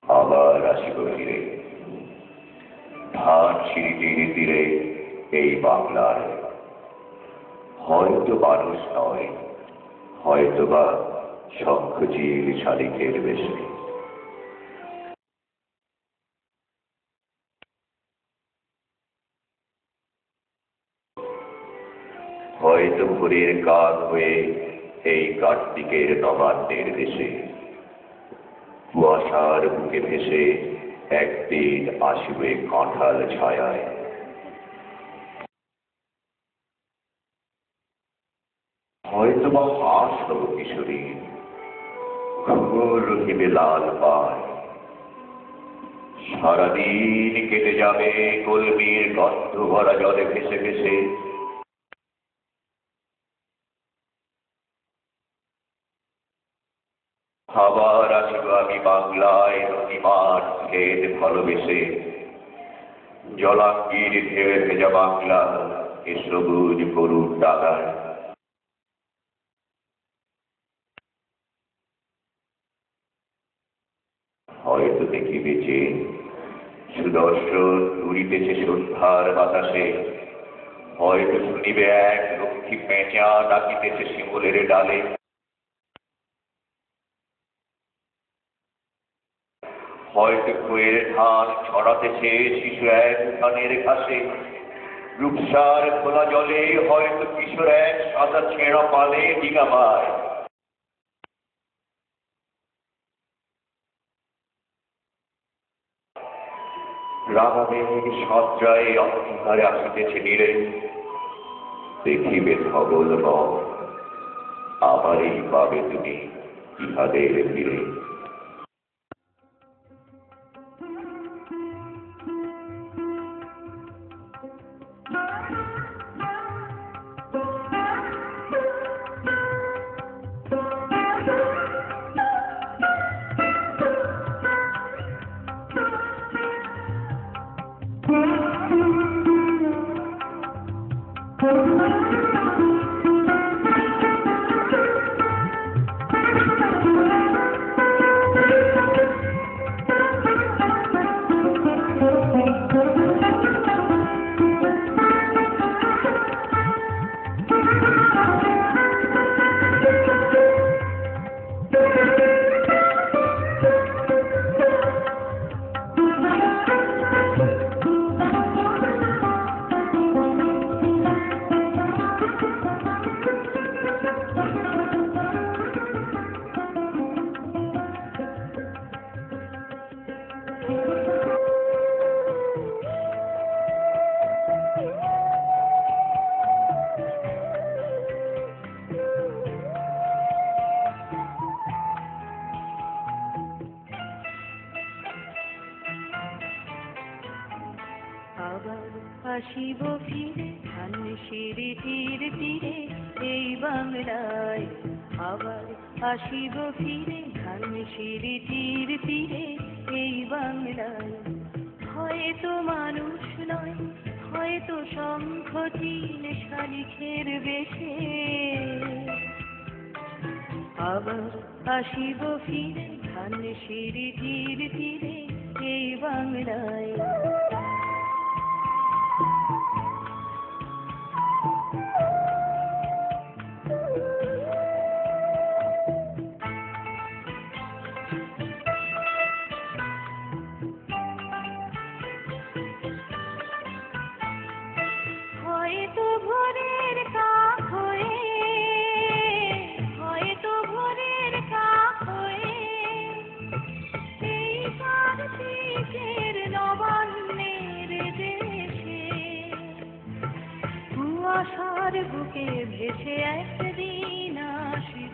আবার আসিব ফিরে ধান সিঁড়ি তীরে তীরে এই বাংলার, হয়তো মানুষ নয়, হয়তো বা শঙ্খচিল শালিকের বেশে। হয়তো ভোরের কাক হয়ে এই কার্তিকের নবান্নের দেশে কুয়াশার বুকে ভেসে একদিন আসিবে কাঁঠাল ছায়ায়। হয়তো বা হাস হব কিশোরী, ঘুঙুর রহিবে লাল পায়। সারাদিন কেটে যাবে কলমির গন্ধ ভরা জলে ভেসে ভেসে। আবার আসিব আমি বাংলায় নদীমাঠ ক্ষেত ভালোবেসে, জলাঙ্গির ঢেউয়ে ভেজা বাংলা এ সবুজ গরুর ডাগায়। হয়তো দেখিবে যে সুদর্শন উড়িতেছে সন্ধ্যার বাতাসে, হয়তো শুনিবে এক লক্ষ্মী পেঁচা ডাকিতেছে শিমুলের ডালে। হয়তো খোয়ের ধান ছড়াতেছে শিশু এক ধানের ঘাসে, রূপসার খোলা জলে হয়তো কিশোর এক সাদা ছেঁড়া পালে ডিঙামায়। রাগামেঘ সজ্জায় অন্ধকারে আসিতেছে নীড়ে, দেখিবে ধবল বন, আবারই পাবে তুমি ইহাদের ফিরে। আসিব ফিরে ধান সিঁড়ি তীরে তীরে এই বাংলায়, আবার আসিব ফিরে ধান সিঁড়ি তীরে তীরে এই বাংলায়। হয়তো মানুষ নয়, হয়তো শঙ্খচিল শালিকের বেশে, আবার আসিব ফিরে ধান সিঁড়ি তীরে তীরে এই বাংলায়। হয়তো ভোরের কাক হয়ে, হয়তো ভোরের কাক হয়ে এই কার্তিকের নবান্নের দেশে কুয়াশার বুকে ভেসে একদিন আসিব,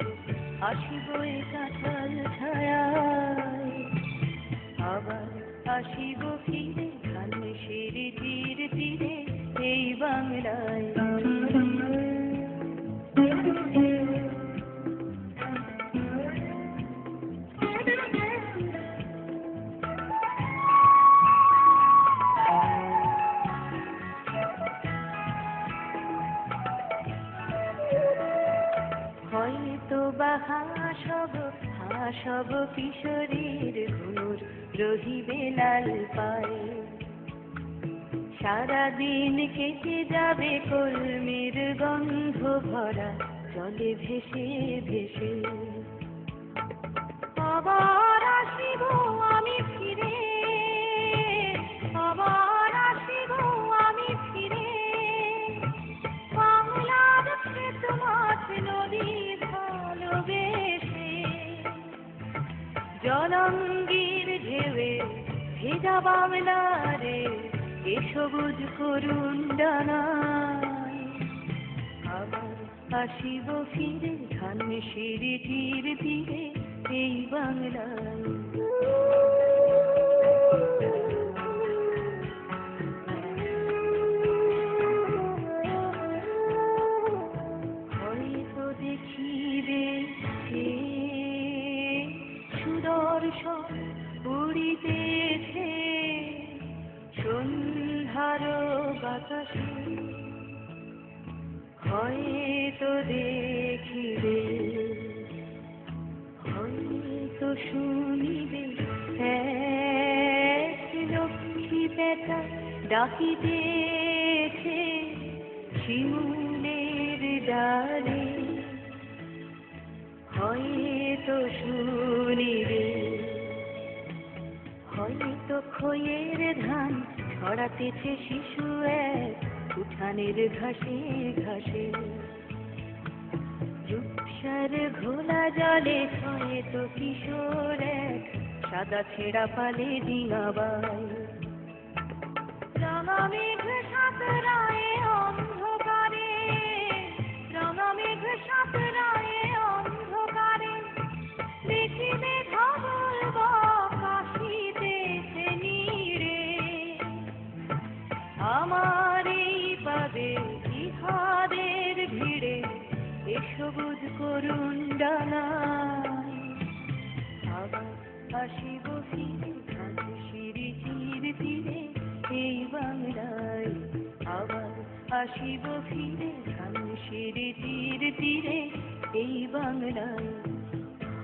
আসিব এ কাঁঠাল ছায়ায়। আসিব ফিরে ধানের তীরে তীরে এই বাংলায়। হয়তো বা হাসব কিশোরীর ঘুর রহিবে লাল পায়ে, সারাদিন কেটে যাবে কলমের গন্ধ ভরা জলে ভেসে ভেসে। আবার আসিব আমি ফিরে, আবার আসিব আমি ফিরে, বাংলার ক্ষেত মাঠ নদী ভালোবেসে। জলঙ্গির ঢেউয়ে ভেজা বাংলারে এ সবুজ করুণ ডানায়। আবার আসিব ফিরে ধানের তীরে তীরে এই বাংলায়। হয়তো দেখিবে সুদর্শন উড়িতেছে সন্ধ্যার বাতাসে, হয়তো দেখিবে, হয়তো শুনিবে এক লক্ষ্মী পেঁচা ডাকিতেছে শিমুলের ডালে, হয়তো শুনিবে, হয়তো খয়ের ধান ছড়াতেছে শিশু এক উঠানের ঘাসে ঘাসে। রূপসার ঘোলা জলে হয়তো কিশোর এক সাদা ছেঁড়া পালে ডিঙাবাই। রাঙা মেঘ সাঁতরায় অন্ধকারে, রাঙা মেঘ সাঁতরায় অন্ধকারে, দেখিবে ধবল বক আসিতেছে নীড়ে। আমার এই পাবে ইহাদের ভিড়ে এ সবুজ করুণ ডানায়। আবার আসিব ফিরে ধানের তীরে তীরে এই বাংলায়। আবার আসিব ফিরে ধানের তীরে তীরে এই বাংলায়।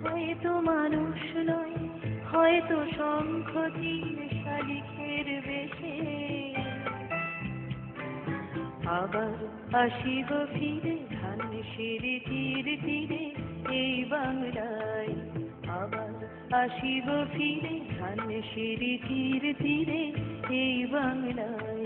হয়তো মানুষ নয়, হয়তো শঙ্খ তীর শালিখের বেশে। আবার আসিব ফিরে ধানের তীরে তীরে এই বাংলায়। আবার আসিব ফিরে ধানের তীরে তীরে এই বাংলায়।